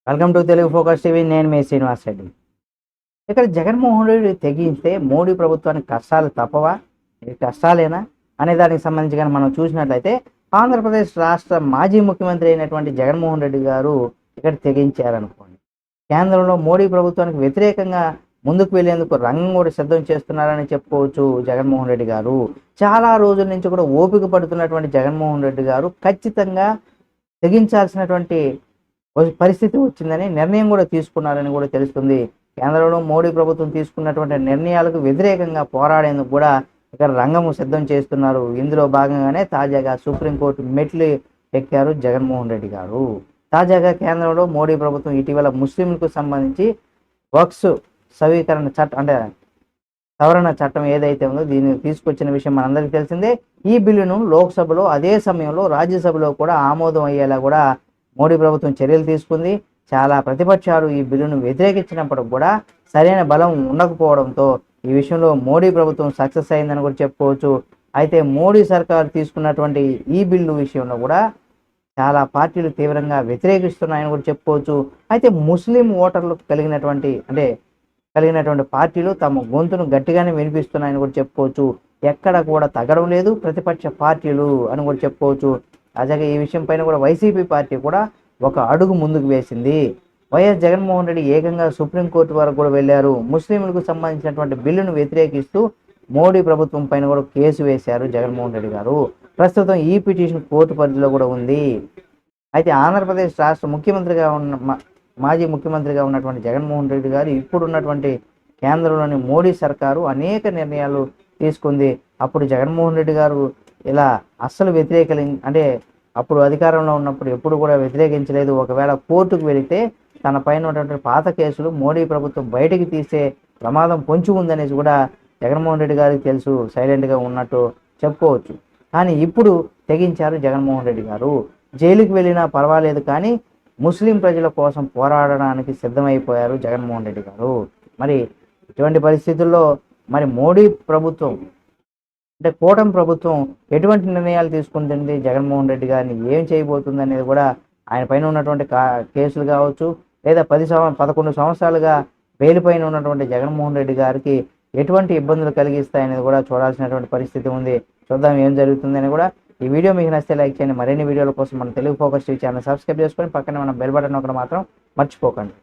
Welcome to Telugu focus TV. నేను మీ శ్రీనివాస్ రెడ్డి. ఇక్కడ జగన్మోహన్ రెడ్డి తెగిస్తే మోడీ ప్రభుత్వానికి కష్టాలు తప్పవా, ఇది కష్టాలేనా అనే దానికి సంబంధించి కానీ మనం చూసినట్లయితే ఆంధ్రప్రదేశ్ రాష్ట్ర మాజీ ముఖ్యమంత్రి అయినటువంటి జగన్మోహన్ రెడ్డి గారు ఇక్కడ తెగించారనుకోండి. కేంద్రంలో మోడీ ప్రభుత్వానికి వ్యతిరేకంగా ముందుకు వెళ్లేందుకు రంగం కూడా సిద్ధం చేస్తున్నారని చెప్పుకోవచ్చు. జగన్మోహన్ రెడ్డి గారు చాలా రోజుల నుంచి కూడా ఓపిక పడుతున్నటువంటి జగన్మోహన్ రెడ్డి గారు ఖచ్చితంగా తెగించాల్సినటువంటి పరిస్థితి వచ్చిందని నిర్ణయం కూడా తీసుకున్నారని కూడా తెలుస్తుంది. కేంద్రంలో మోడీ ప్రభుత్వం తీసుకున్నటువంటి నిర్ణయాలకు వ్యతిరేకంగా పోరాడేందుకు కూడా ఇక్కడ రంగము సిద్ధం చేస్తున్నారు. ఇందులో భాగంగానే తాజాగా సుప్రీంకోర్టు మెట్లు ఎక్కారు జగన్మోహన్ రెడ్డి గారు. తాజాగా కేంద్రంలో మోడీ ప్రభుత్వం ఇటీవల ముస్లింలకు సంబంధించి వక్స్ సవీకరణ చట్టం అంటే సవరణ చట్టం ఏదైతే ఉందో దీన్ని తీసుకొచ్చిన విషయం మనందరికీ తెలిసిందే. ఈ బిల్లును లోక్సభలో అదే సమయంలో రాజ్యసభలో కూడా ఆమోదం అయ్యేలా కూడా మోడీ ప్రభుత్వం చర్యలు తీసుకుంది. చాలా ప్రతిపక్షాలు ఈ బిల్లును వ్యతిరేకించినప్పటికి కూడా సరైన బలం ఉండకపోవడంతో ఈ విషయంలో మోడీ ప్రభుత్వం సక్సెస్ అయిందని కూడా చెప్పుకోవచ్చు. అయితే మోడీ సర్కారు తీసుకున్నటువంటి ఈ బిల్లు విషయంలో కూడా చాలా పార్టీలు తీవ్రంగా వ్యతిరేకిస్తున్నాయని కూడా చెప్పుకోవచ్చు. అయితే ముస్లిం ఓటర్లకు కలిగినటువంటి పార్టీలు తమ గొంతును గట్టిగానే వినిపిస్తున్నాయని కూడా చెప్పుకోవచ్చు. ఎక్కడ కూడా తగ్గడం లేదు ప్రతిపక్ష పార్టీలు అని కూడా చెప్పుకోవచ్చు. తాజాగా ఈ విషయం పైన కూడా వైసీపీ పార్టీ కూడా ఒక అడుగు ముందుకు వేసింది. వైఎస్ జగన్మోహన్ రెడ్డి ఏకంగా సుప్రీంకోర్టు వరకు కూడా వెళ్లారు. ముస్లింలకు సంబంధించినటువంటి బిల్లును వ్యతిరేకిస్తూ మోడీ ప్రభుత్వం పైన కూడా కేసు వేశారు జగన్మోహన్ రెడ్డి గారు. ప్రస్తుతం ఈ పిటిషన్ కోర్టు పరిధిలో కూడా ఉంది. అయితే ఆంధ్రప్రదేశ్ రాష్ట్ర మాజీ ముఖ్యమంత్రిగా ఉన్నటువంటి జగన్మోహన్ రెడ్డి గారు ఇప్పుడున్నటువంటి కేంద్రంలోని మోడీ సర్కారు అనేక నిర్ణయాలు తీసుకుంది. అప్పుడు జగన్మోహన్ రెడ్డి గారు ఇలా అస్సలు అప్పుడు అధికారంలో ఉన్నప్పుడు ఎప్పుడు కూడా వ్యతిరేకించలేదు. ఒకవేళ కోర్టుకు వెళితే తన పైన ఉన్నటువంటి పాత కేసులు మోడీ ప్రభుత్వం బయటికి తీసే ప్రమాదం పొంచి ఉందనేసి కూడా జగన్మోహన్ రెడ్డి గారికి తెలుసు, సైలెంట్గా ఉన్నట్టు చెప్పుకోవచ్చు. కానీ ఇప్పుడు తెగించారు జగన్మోహన్ రెడ్డి గారు. జైలుకి వెళ్ళినా పర్వాలేదు కానీ ముస్లిం ప్రజల కోసం పోరాడడానికి సిద్ధమైపోయారు జగన్మోహన్ రెడ్డి గారు. మరి ఇటువంటి పరిస్థితుల్లో మరి మోడీ ప్రభుత్వం కూటమి ప్రభుత్వం ఎటువంటి నిర్ణయాలు తీసుకుంటుంది, జగన్మోహన్ రెడ్డి గారిని ఏం చేయబోతుంది అనేది కూడా ఆయన పైన ఉన్నటువంటి కేసులు కావచ్చు, లేదా 11 సంవత్సరాలుగా బెయిల్ పైన ఉన్నటువంటి జగన్మోహన్ రెడ్డి గారికి ఎటువంటి ఇబ్బందులు కలిగిస్తాయనేది కూడా చూడాల్సినటువంటి పరిస్థితి ఉంది. చూద్దాం ఏం జరుగుతుందని కూడా. ఈ వీడియో మీకు నచ్చితే లైక్ చేయండి. మరిన్ని వీడియోల కోసం మన Telugu focus TV channel subscribe చేసుకొని పక్కన మన బెల్ బటన్ ఒకటి మాత్రం మర్చిపోకండి.